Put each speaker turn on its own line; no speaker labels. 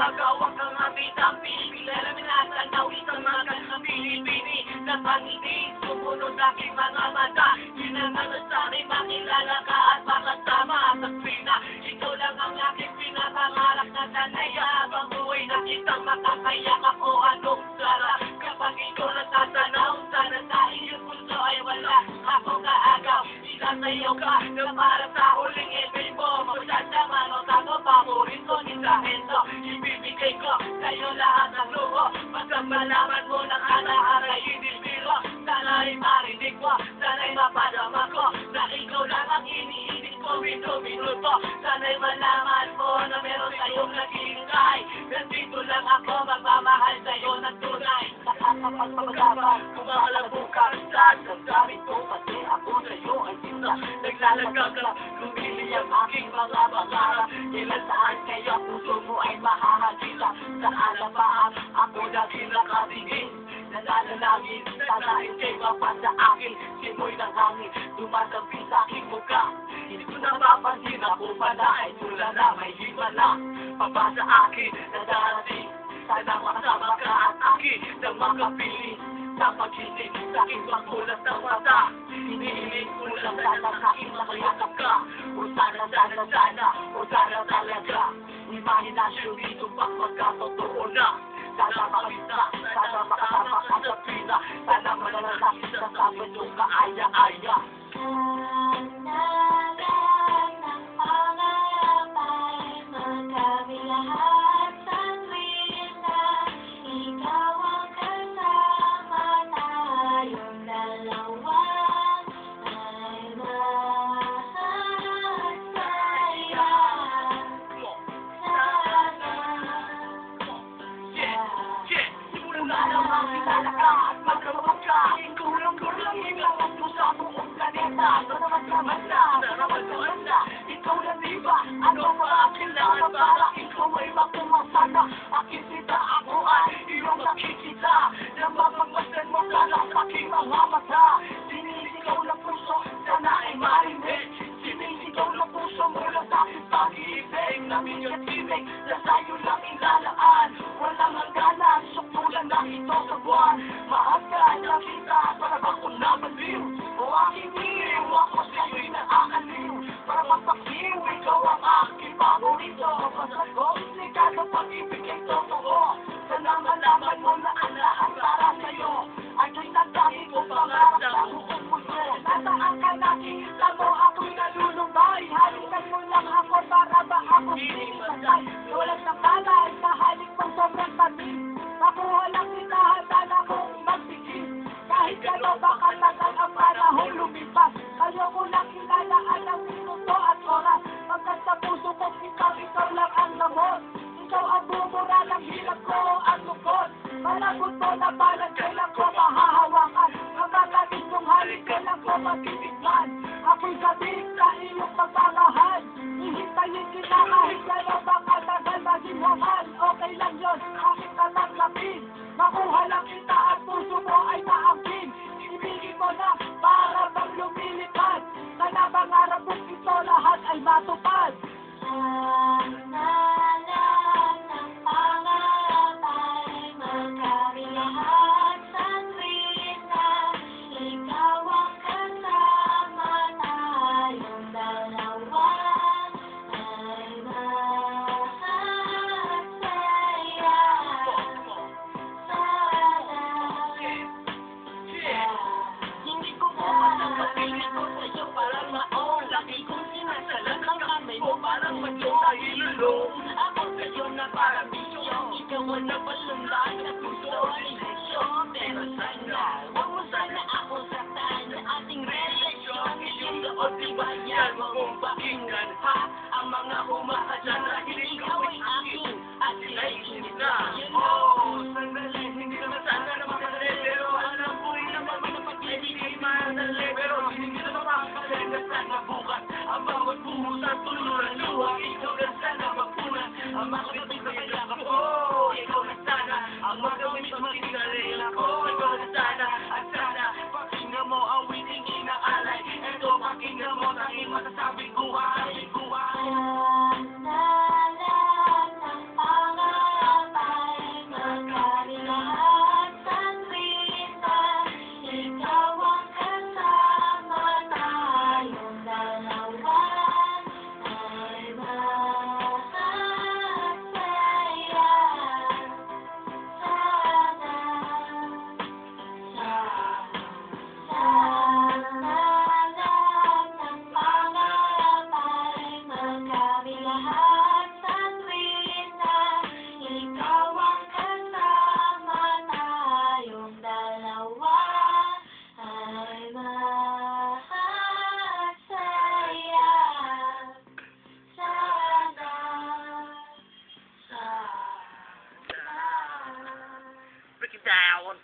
magawag ang hapit ang Pilipin. Alamin natin na isang magal ng Pilipini. Sa pangiti, sumunod aking mga mata. Hinangalan sa akin, makilala ka at makasama. Sa tuwina, ikaw lang ang aking pinapangarap na sanay. Habang buhay na kitang makakayak ako anong sarap. Kapag ikaw natatanaw, sana sa iyong puso ay wala akong kaagaw. Isasayaw ka na para sa huling ibig mo. Magsasaman o tago, paborito ni Sahento. Ibibigay ko sa'yo lahat ng luho. Pagkat malaman mo na kanaharay hindi biro. Sana'y marinig mo, sana'y mapadama ko. Na ikaw lang ang iniibig ko, minuto. Sana'y malaman mo na meron tayong naghihintay. Nandito lang ako, magmamahal sa'yo ng tunay. Nakakapagpagabang, kumakalabong ka sa damdamin ko. Kasi ako sa'yo ay sinta. Naglalaga ka, lumili ang aking mga pangarap. Ilan saan kaya puso mo ay mahahagila. Saan na ba ako lagi nakatingin? Nananalangin, sanain kay mapa sa akin. Simoy ng hangin, tumatampi sa aking mukha. Hindi ko napapansin ako pala ay tula na may himala. Papa sa akin na darating, sana makasama ka at akin na makapiling. Sa pag-isip sa aking pagkulat ng mata, hinihiling ko lang sana sa aking makayakap ka. O sana, o sana talaga. Imahinasyon dito pag magkatotoo na. Sana makita, sana makasama ka sa pina. Sana malalaki sa sabi yung kaaya-aya.
Sana lang ng pangarap ay magkabilahat sa tuwin na ikaw ang kasama tayong dalawa ay masaya.
Simula namang kilala ka at magkababag ka. Kulang-kulangin lang ang pusa buong planeta. Naramdaman na, ikaw na diba? Ano ba ang kailangan para ikaw ay makumasana? Aking sita ako ay iyong nakikita. Na mapagmasdan mo ka lang sa aking mga mata. Sinisigaw na puso, sana ay marinig. Sinisigaw na puso mula sa aking pag-ibig. Namin yung tibig, na sa'yo lang ilalaan. Walang hangganan, suktulan na ito sa buwan. Mahagkan na kita, para ba kung nabaliw? O aking iliw, ako sa'yo'y naaaliw. Para magpakiw, ikaw ang aking paborito. Masagot, sika ng pag-ibig ay totoo. Sana malaman mo na ang lahat para sa'yo. Ay do'y nagdami ko pangarap sa buong puso. Nasaan ka nakikita mo, ako'y nalulumbay. Halikan mo lang ako para ba ako sinipatay. Walang nakalay, mahalik mong sobrang tabi. Nakuha lang kita, handa na kong magtigil. Kahit gano'n baka tagal ang panahon lumipas. Ayoko lang ilalaan ang minuto at oras. Pagkat sa puso ko, ikaw lang ang lamot. Ikaw ang bumura ng hirap ko ang lukot. Malagot mo na balat, kailan ko mahahawakan. Kamagaling kong halik, kailan ko matitigman. Ako'y sabik sa iyong pagmamahal. Ihintayin kita kahit gano'n baka tagal maging wakan. Okay lang yun, aking tatanggapin. Makuha lang kita at puso mo ay maangkin. Ibigin mo na para bang lumilipad. Sana pangarap mo ito lahat ay matupad.
Sana lang ng pangarap ay magkabilahat sa tuwin na ikaw ang kasama tayong dalawa ay masaya.
Hindi ko po matanggapin ito sa'yo parang maon. Lagi kong sinasalan ang kamay mo parang magyo sa ilulong. Ako sa'yo na parang bisyo. Ikaw ang napalundan na puso ay leksyon. Pero sana, huwag mo sana ako saktan na ating relasyon. Iyong doon di ba yan mong pakinggan ha? Ang mga humahadya na ikaw ay akin at sila'y init na. Oh, sandali, hindi naman sana na makadali. Pero alam ko rin naman pag-ibig madali. Pero hindi naman makakalimutan sana bukas. Ang bawat buhos at tulo ng luha. Ikaw na sana magpunan. Ang makapit sa kailangan ko. Ikaw na sana. Ang magawin sa makingaling ako. Ikaw na sana. At sana, pakinggan mo ang witing inaalay. Ito, pakinggan mo tanging masasabing buhay.
Sana lang ng pangarap
down.